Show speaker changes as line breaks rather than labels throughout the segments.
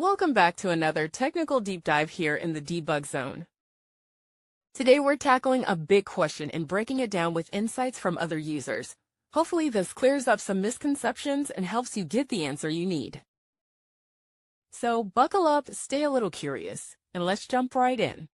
Welcome back to another technical deep dive here in the debug zone. Today we're tackling a big question and breaking it down with insights from other users. Hopefully this clears up some misconceptions and helps you get the answer you need. So buckle up, stay a little curious, and let's jump right in.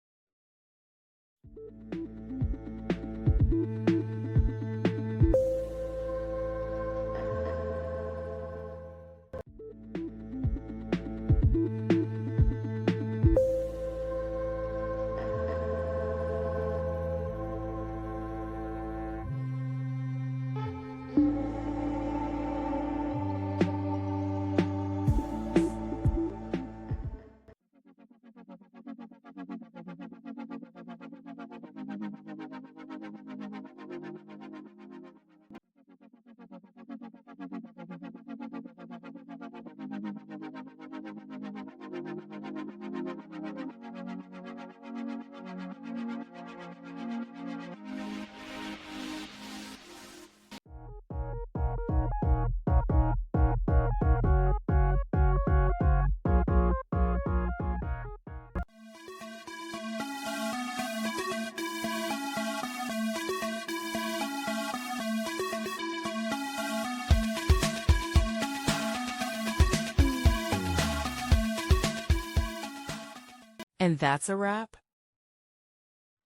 And that's a wrap.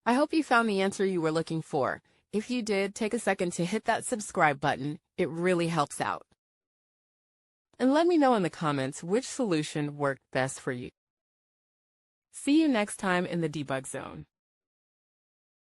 I hope you found the answer you were looking for. If you did, take a second to hit that subscribe button. It really helps out. And let me know in the comments which solution worked best for you. See you next time in the debug zone.